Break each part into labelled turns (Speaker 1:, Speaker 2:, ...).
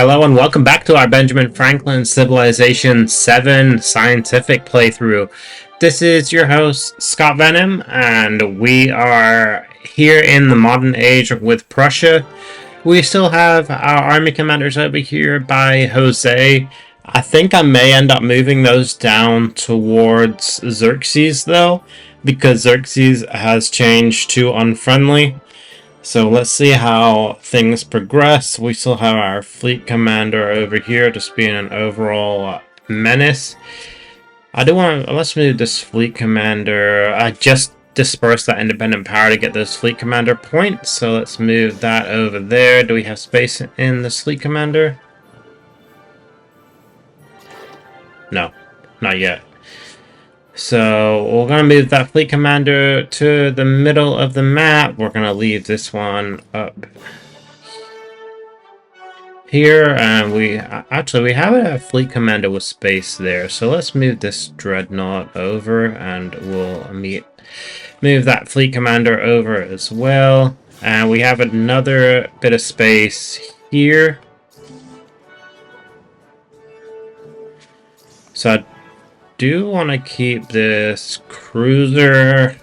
Speaker 1: Hello and welcome back to our Benjamin Franklin Civilization VII scientific playthrough. This is your host, Scott Venom, and we are here in the modern age with Prussia. We still have our army commanders over here by Jose. I think I may end up moving those down towards Xerxes, though, because Xerxes has changed to unfriendly. So let's see how things progress. We still have our fleet commander over here just being an overall menace. Let's move this fleet commander. I just dispersed that independent power to get those fleet commander points. So let's move that over there. Do we have space in this fleet commander? No, not yet. So we're going to move that fleet commander to the middle of the map. We're going to leave this one up here, and we have a fleet commander with space there. So let's move this dreadnought over, and we'll move that fleet commander over as well. And we have another bit of space here. So I do want to keep this cruiser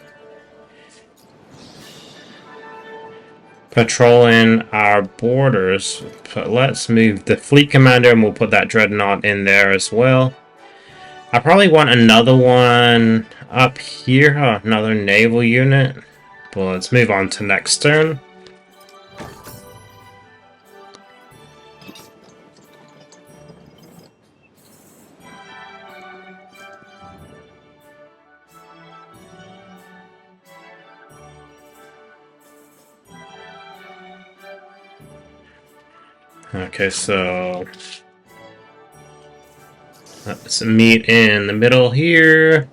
Speaker 1: patrolling our borders, but let's move the fleet commander and we'll put that dreadnought in there as well. I probably want another one up here, another naval unit, but let's move on to next turn. Okay, so let's meet in the middle here.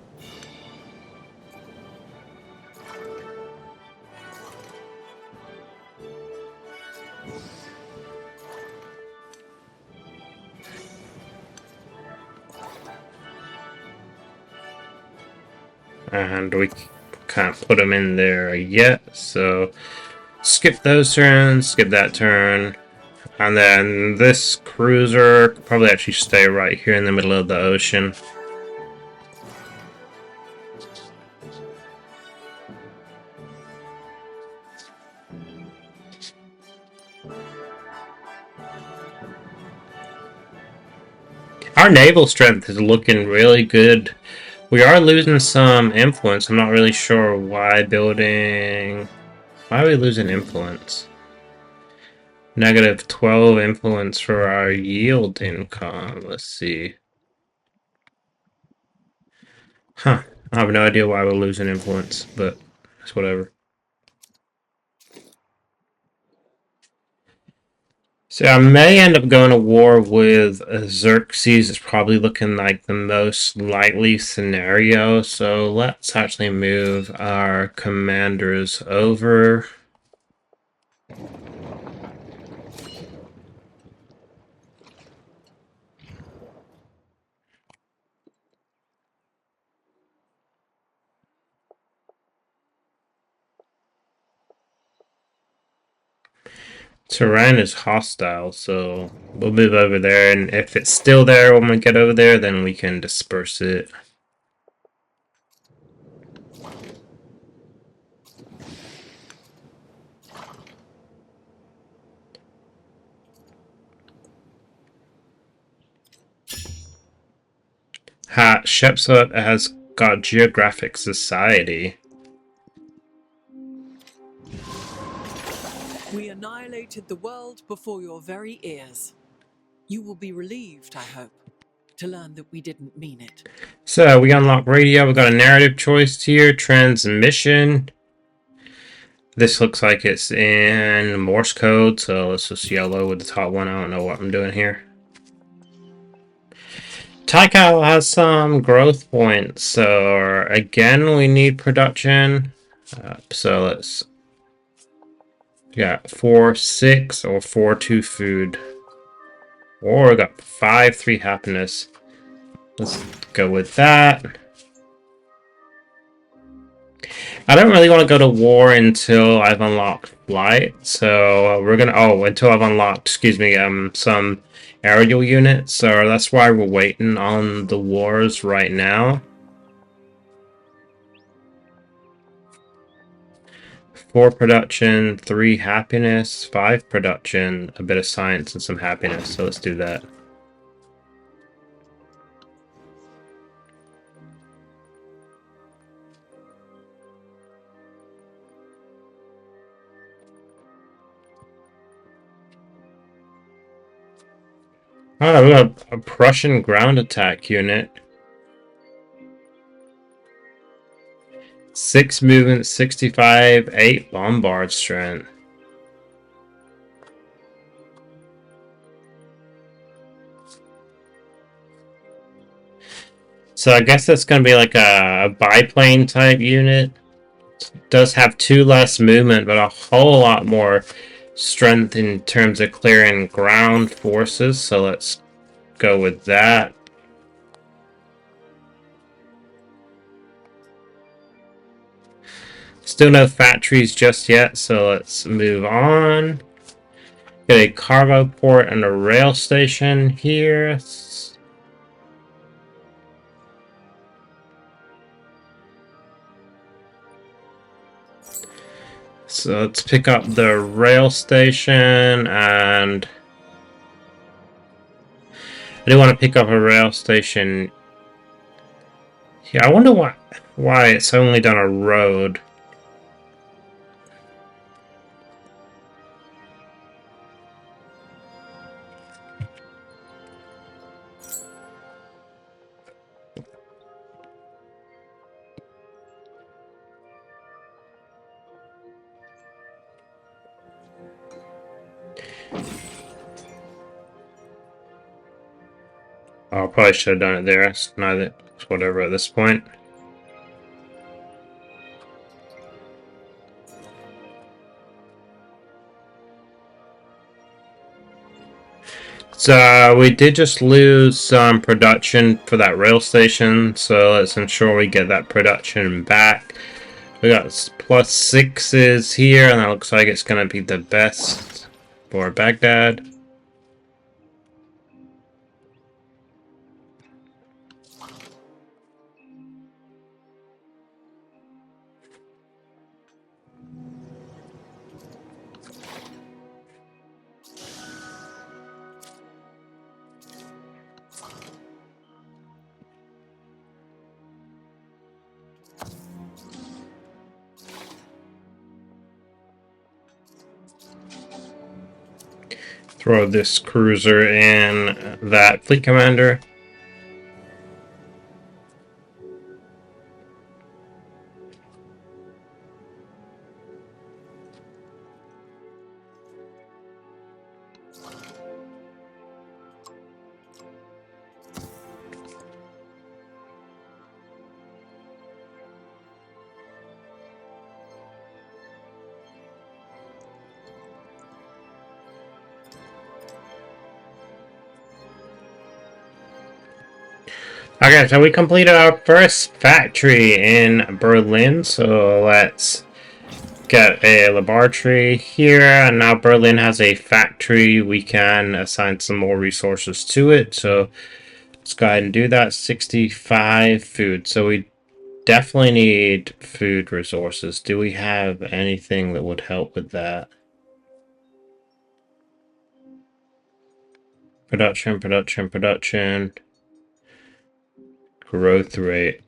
Speaker 1: And we can't put them in there yet, so skip those turns, skip that turn. And then this cruiser could probably actually stay right here in the middle of the ocean. Our naval strength is looking really good. We are losing some influence. I'm not really sure why Why are we losing influence? Negative 12 influence for our yield income. Let's see. I have no idea why we're losing influence, but it's whatever. So I may end up going to war with Xerxes. It's probably looking like the most likely scenario. So let's actually move our commanders over. Terrain is hostile, so we'll move over there, and if it's still there when we get over there, then we can disperse it. Shepsut has got Geographic Society.
Speaker 2: We annihilated the world before your very ears. You will be relieved, I hope, to learn that we didn't mean it.
Speaker 1: So we unlock radio. We got a narrative choice here. Transmission. This looks like it's in Morse code, so let's just yellow with the top one. I don't know what I'm doing here. Taikal has some growth points, so again we need production. So let's got 4-6 or 4-2 food, or we got 5-3 happiness. Let's go with that. I don't really want to go to war until I've unlocked flight, so we're gonna. Oh, until I've unlocked, excuse me, some aerial units. So that's why we're waiting on the wars right now. 4 production, 3 happiness, 5 production, a bit of science, and some happiness. So let's do that. Oh, we got a Prussian ground attack unit. 6 movement, 65, 8 bombard strength. So I guess that's going to be like a biplane type unit. It does have 2 less movement, but a whole lot more strength in terms of clearing ground forces. So let's go with that. Still no factories just yet, so let's move on. Get a cargo port and a rail station here. So let's pick up the rail station, and I do want to pick up a rail station. Yeah, I wonder why it's only done a road. Oh, I probably should have done it there. It's neither, it's whatever at this point. So we did just lose some production for that rail station, so let's ensure we get that production back. We got +6s here, and that looks like it's going to be the best for Baghdad. Throw this cruiser in that fleet commander. Okay, so we completed our first factory in Berlin, so let's get a laboratory here, and now Berlin has a factory. We can assign some more resources to it, so let's go ahead and do that. 65 food, so we definitely need food resources. Do we have anything that would help with that? Production, production, production. Growth rate.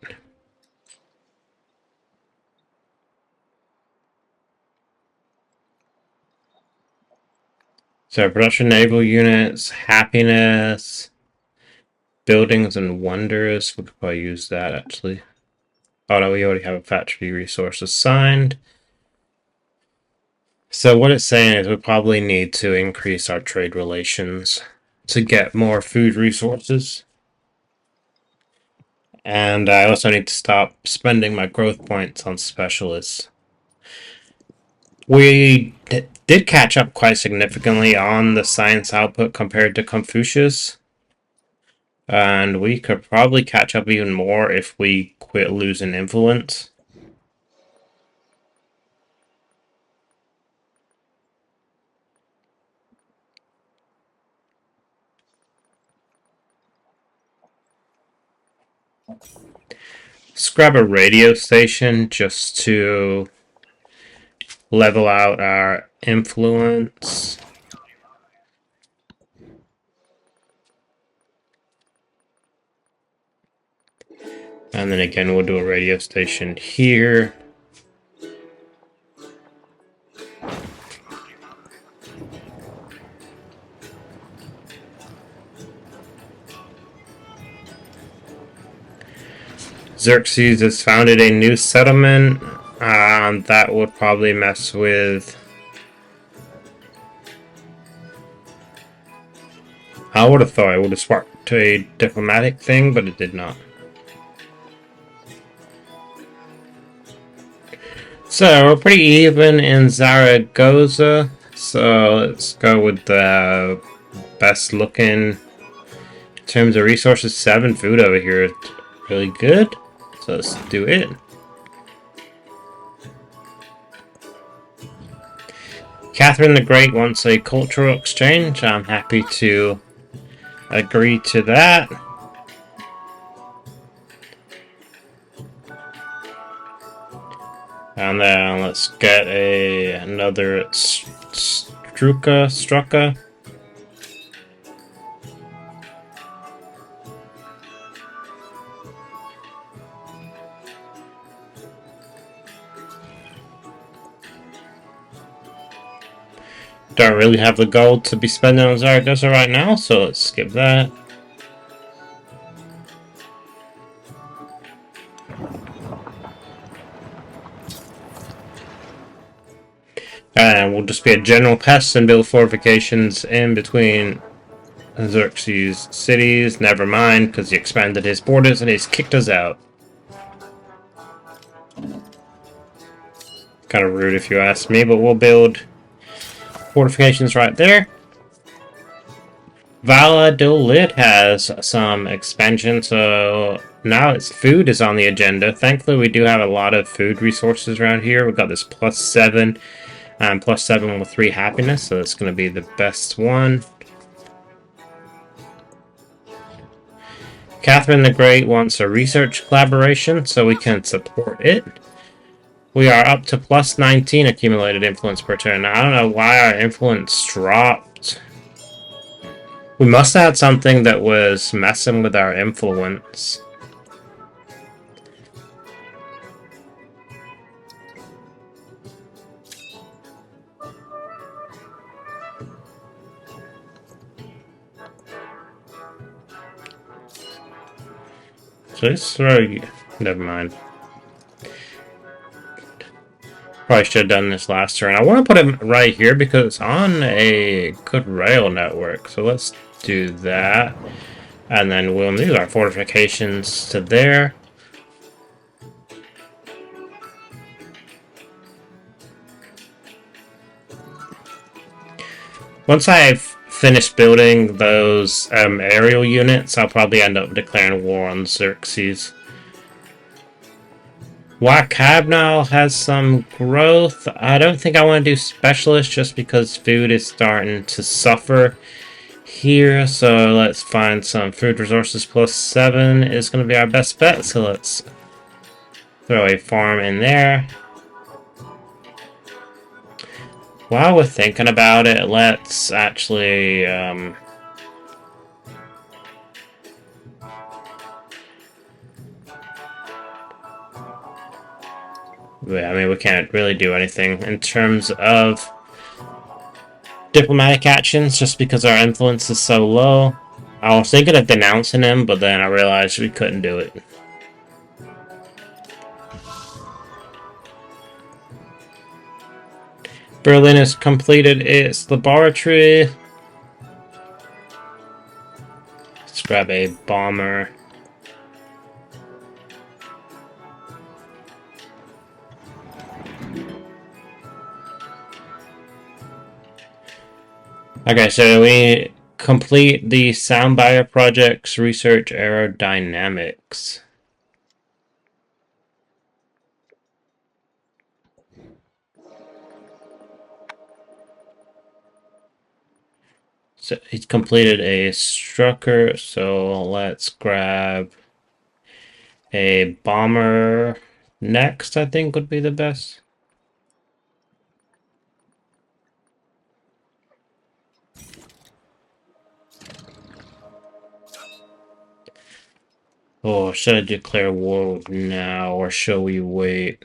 Speaker 1: So production naval units, happiness, buildings and wonders. We could probably use that actually. Oh no, we already have a factory resource assigned. So what it's saying is we probably need to increase our trade relations to get more food resources. And I also need to stop spending my growth points on specialists. We did catch up quite significantly on the science output compared to Confucius. And we could probably catch up even more if we quit losing influence. Let's grab a radio station just to level out our influence. And then again, we'll do a radio station here. Xerxes has founded a new settlement. That would probably mess with... I would have thought it would have sparked a diplomatic thing, but it did not. So, we're pretty even in Zaragoza. So, let's go with the best looking in terms of resources. 7 food over here is really good. So, let's do it. Catherine the Great wants a cultural exchange. I'm happy to agree to that. And then let's get another Struka. Don't really have the gold to be spending on Zaragoza right now, so let's skip that. And we'll just be a general pest and build fortifications in between Xerxes' cities. Never mind, because he expanded his borders and he's kicked us out. Kind of rude if you ask me, but we'll build fortifications right there. Valladolid has some expansion, so now its food is on the agenda. Thankfully, we do have a lot of food resources around here. We've got this +7 and +7 with 3 happiness, so that's going to be the best one. Catherine the Great wants a research collaboration, so we can support it. We are up to +19 accumulated influence per turn. Now, I don't know why our influence dropped. We must have had something that was messing with our influence. So let's throw you. Never mind. Probably should have done this last turn. I want to put it right here because it's on a good rail network. So let's do that. And then we'll move our fortifications to there. Once I've finished building those aerial units, I'll probably end up declaring war on Xerxes. Wakabnal has some growth. I don't think I want to do specialist just because food is starting to suffer here. So let's find some food resources. +7 is going to be our best bet. So let's throw a farm in there. While we're thinking about it, let's actually I mean, we can't really do anything in terms of diplomatic actions just because our influence is so low. I was thinking of denouncing him, but then I realized we couldn't do it. Berlin has completed its laboratory. Let's grab a bomber. Okay, so we complete the Soundbuyer project's research aerodynamics. So he's completed a Strucker, so let's grab A bomber next, I think, would be the best. Oh, should I declare war now, or shall we wait?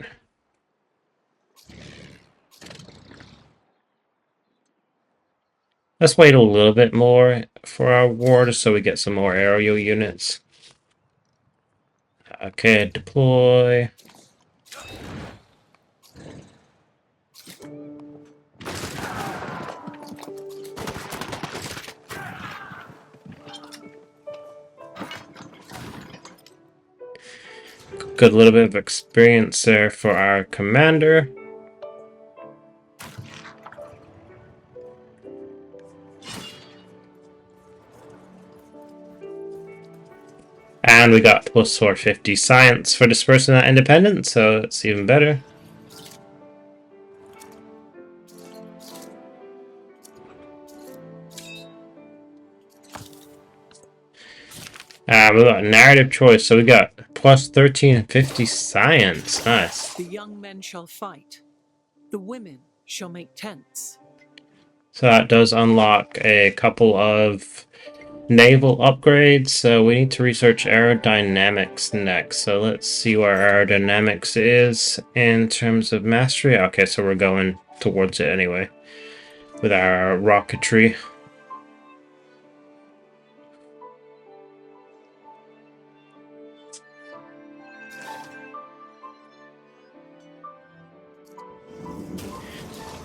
Speaker 1: Let's wait a little bit more for our war, just so we get some more aerial units. Okay, deploy. Good little bit of experience there for our commander. And we got plus 450 science for dispersing that independence, so it's even better. We got narrative choice, so we got plus 1350 science. Nice.
Speaker 2: The young men shall fight. The women shall make tents.
Speaker 1: So that does unlock a couple of naval upgrades, so we need to research aerodynamics next. So let's see where aerodynamics is in terms of mastery. Okay, so we're going towards it anyway with our rocketry.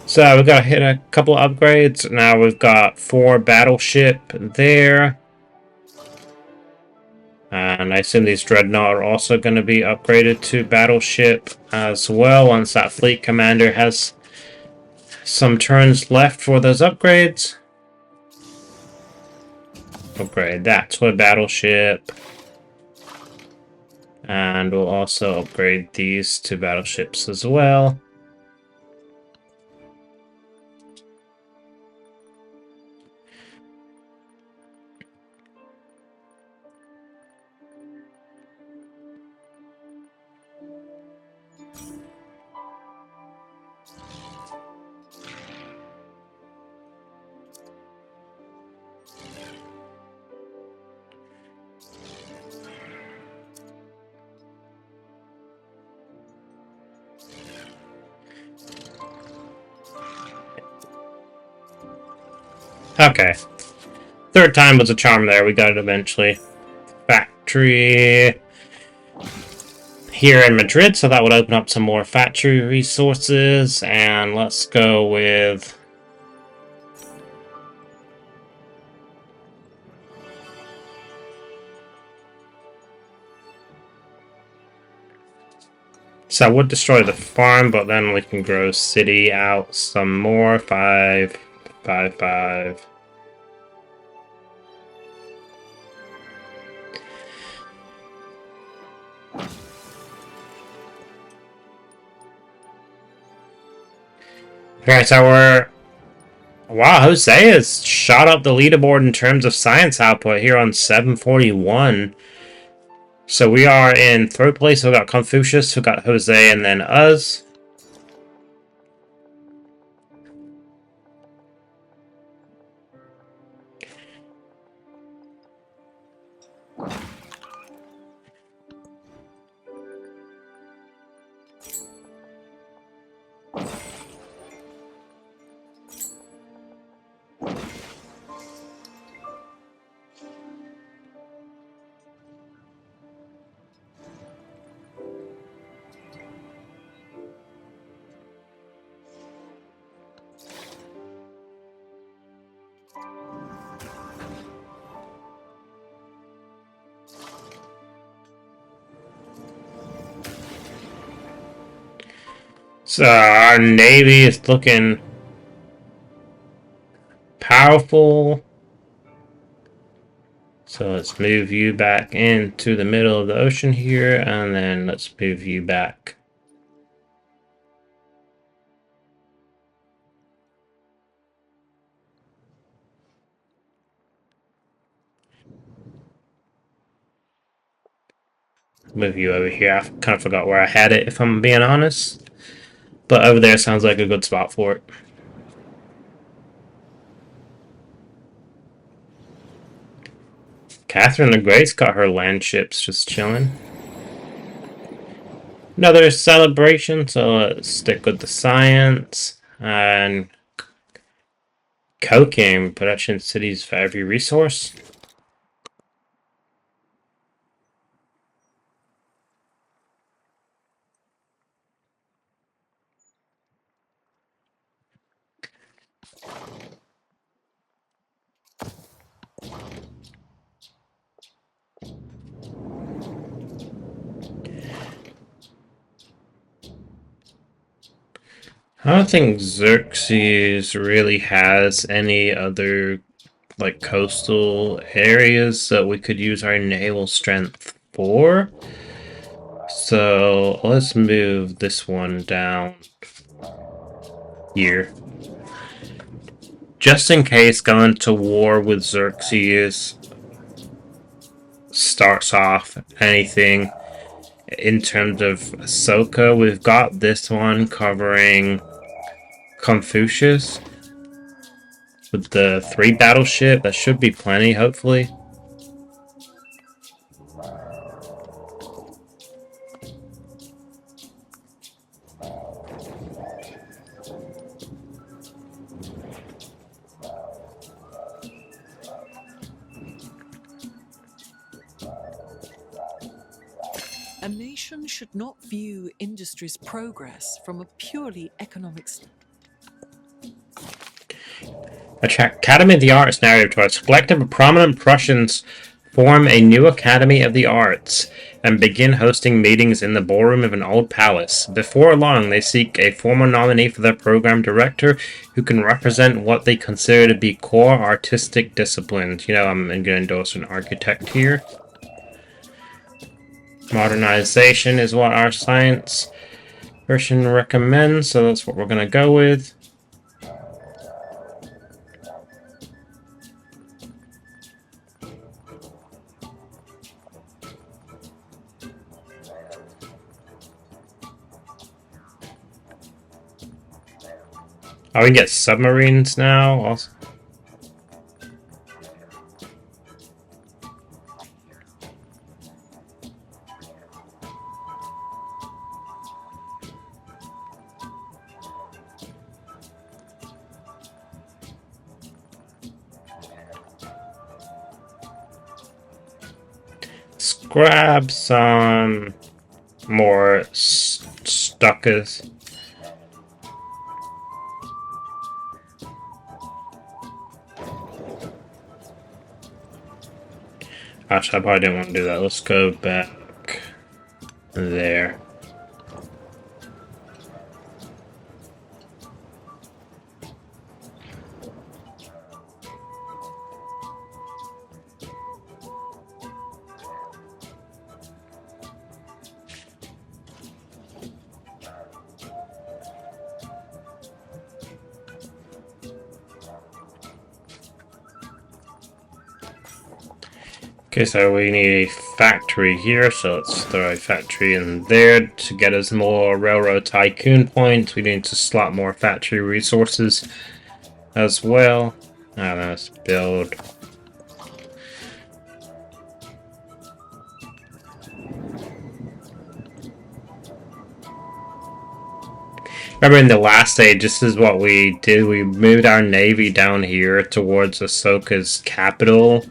Speaker 1: So we've got to hit a couple upgrades. Now we've got 4 battleship there. And I assume these dreadnought are also going to be upgraded to battleship as well once that fleet commander has some turns left for those upgrades. Upgrade that to a battleship. And we'll also upgrade these to battleships as well. Okay. Third time was a charm there. We got it eventually. Factory here in Madrid, so that would open up some more factory resources. And let's go with... So I would destroy the farm, but then we can grow city out some more. 5, 5, 5. Okay, so we're... Wow, Jose has shot up the leaderboard in terms of science output here on 741. So we are in third place. We got Confucius, we got Jose, and then us. So our navy is looking powerful. So let's move you back into the middle of the ocean here, and then let's move you back. Move you over here. I kind of forgot where I had it, if I'm being honest. But over there sounds like a good spot for it. Catherine the Great's got her land ships just chilling. Another celebration, so let's stick with the science. And cocaine production cities for every resource. I don't think Xerxes really has any other like coastal areas that we could use our naval strength for. So let's move this one down here. Just in case going to war with Xerxes starts off anything in terms of Ahsoka, we've got this one covering Confucius with the 3 battleship. That should be plenty, hopefully.
Speaker 2: A nation should not view industry's progress from a purely economic standpoint.
Speaker 1: Academy of the Arts narrative towards collective of prominent Prussians form a new Academy of the Arts and begin hosting meetings in the ballroom of an old palace. Before long, they seek a former nominee for their program director who can represent what they consider to be core artistic disciplines. You know, I'm going to endorse an architect here. Modernization is what our science version recommends, so that's what we're going to go with. Oh, we can get submarines now also. Let's grab some more stuckers. Actually, I probably didn't want to do that. Let's go back there. Okay, so we need a factory here, so let's throw a factory in there to get us more railroad tycoon points. We need to slot more factory resources as well. And let's build. Remember in the last stage, this is what we did. We moved our navy down here towards Ahsoka's capital.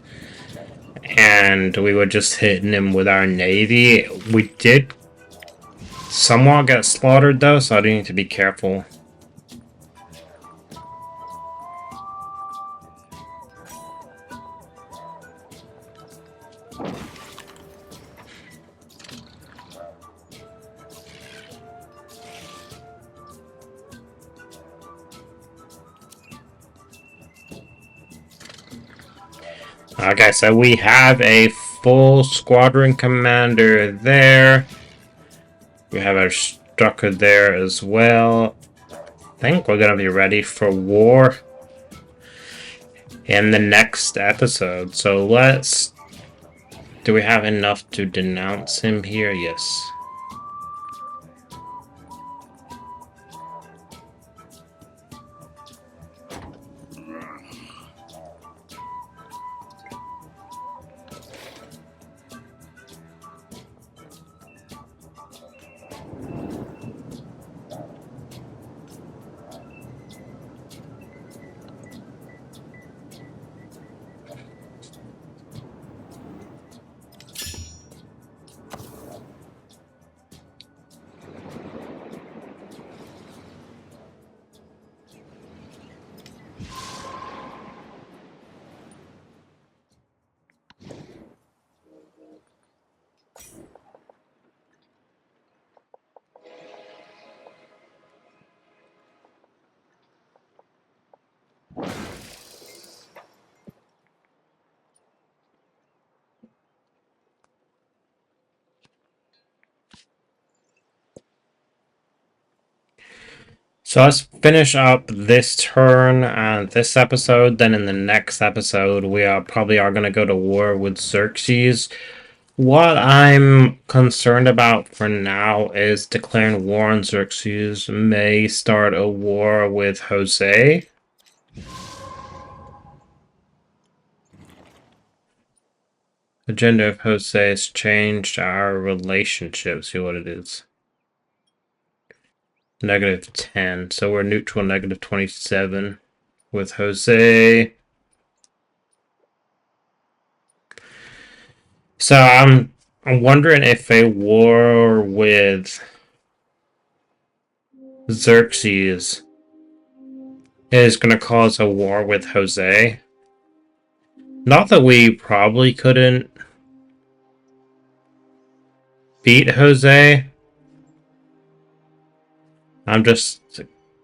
Speaker 1: And we were just hitting him with our navy. We did somewhat get slaughtered though, so I do need to be careful. Okay, so we have a full squadron commander there. We have our Strucker there as well. I think we're gonna be ready for war in the next episode. So let's Do we have enough to denounce him here? Yes. So let's finish up this turn and this episode. Then in the next episode, we are going to go to war with Xerxes. What I'm concerned about for now is declaring war on Xerxes may start a war with Jose. The gender of Jose has changed our relationship. See what it is. -10. So we're neutral, -27 with Jose. So I'm wondering if a war with Xerxes is going to cause a war with Jose. Not that we probably couldn't beat Jose. I'm just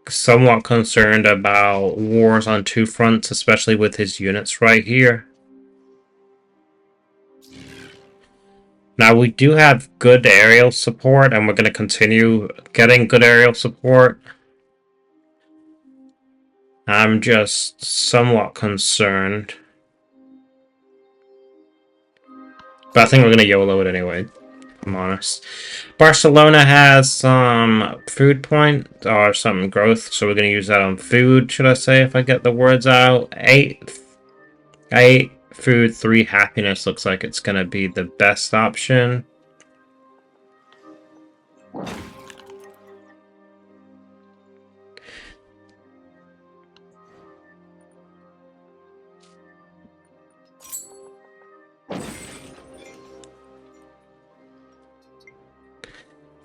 Speaker 1: somewhat concerned about wars on two fronts, especially with his units right here. Now, we do have good aerial support, and we're going to continue getting good aerial support. I'm just somewhat concerned. But I think we're going to YOLO it anyway, if I'm honest. Barcelona has some food point, or some growth, so we're going to use that on food, should I say, if I get the words out. 8 food, 3 happiness looks like it's going to be the best option.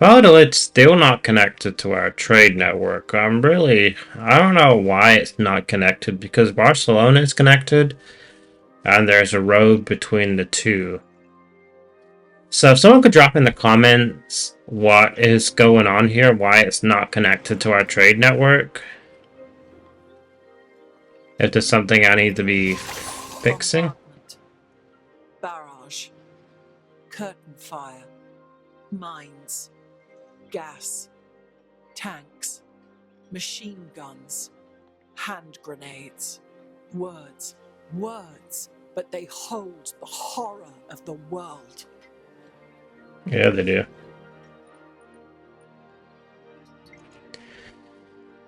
Speaker 1: Well, it's still not connected to our trade network. I don't know why it's not connected, because Barcelona is connected, and there's a road between the two. So if someone could drop in the comments what is going on here, why it's not connected to our trade network. If there's something I need to be fixing.
Speaker 2: Barrage, curtain fire, mines, gas, tanks, machine guns, hand grenades. Words, but they hold the horror of the world.
Speaker 1: Yeah, they do.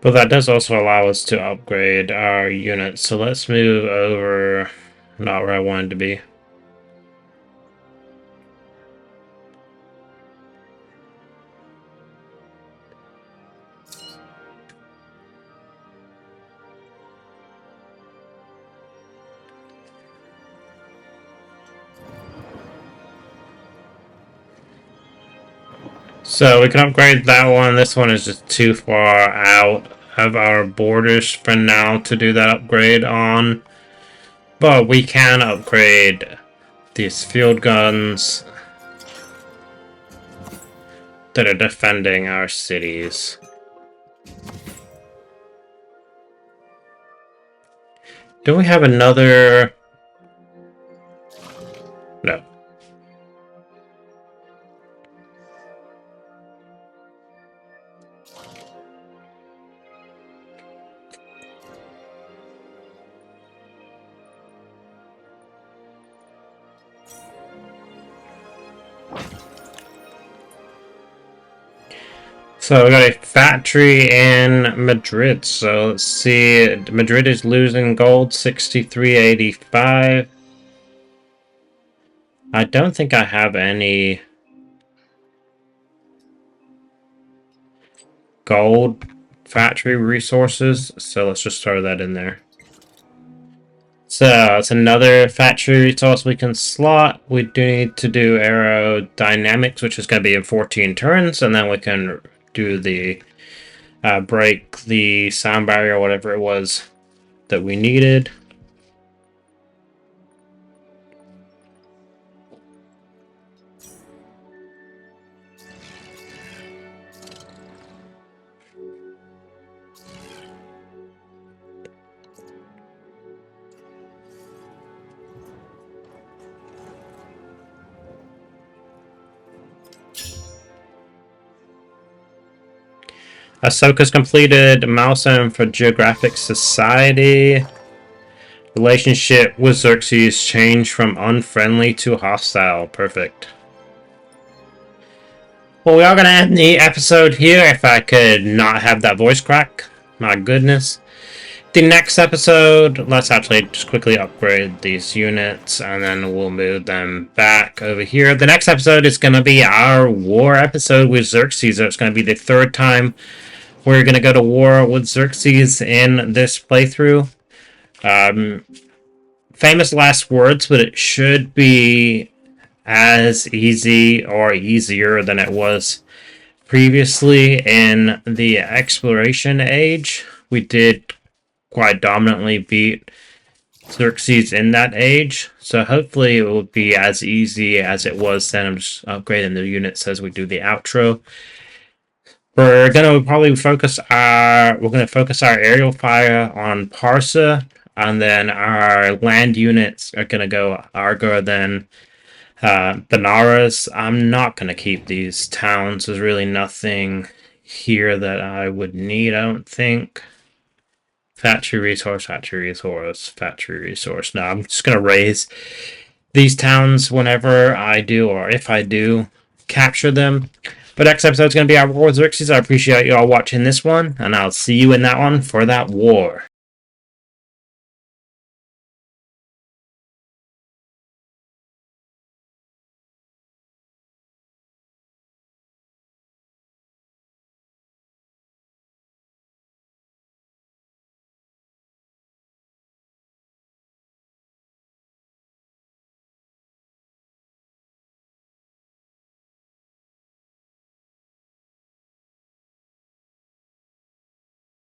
Speaker 1: But that does also allow us to upgrade our units. So let's move over, not where I wanted to be. So we can upgrade that one. This one is just too far out of our borders for now to do that upgrade on. But we can upgrade these field guns that are defending our cities. Do we have another? No. So we got a factory in Madrid. So let's see. Madrid is losing gold 63.85. I don't think I have any gold factory resources, so let's just throw that in there. So it's another factory resource we can slot. We do need to do aerodynamics, which is going to be in 14 turns, and then we can do the break the sound barrier, or whatever it was that we needed. Ahsoka's completed milestone for Geographic Society. Relationship with Xerxes changed from unfriendly to hostile. Perfect. Well, we are going to end the episode here. If I could not have that voice crack. My goodness. The next episode, let's actually just quickly upgrade these units, and then we'll move them back over here. The next episode is going to be our war episode with Xerxes. It's going to be the third time we're going to go to war with Xerxes in this playthrough. Famous last words, but it should be as easy or easier than it was previously in the exploration age. We did quite dominantly beat Xerxes in that age, so hopefully it will be as easy as it was then. I'm just upgrading the units as we do the outro. We're gonna probably focus our aerial fire on Parsa, and then our land units are gonna go Argo, then Benares. I'm not gonna keep these towns. There's really nothing here that I would need, I don't think. Factory resource. No, I'm just gonna raise these towns whenever I do, or if I do capture them. But next episode is going to be our War with Xerxes. I appreciate you all watching this one, and I'll see you in that one for that war.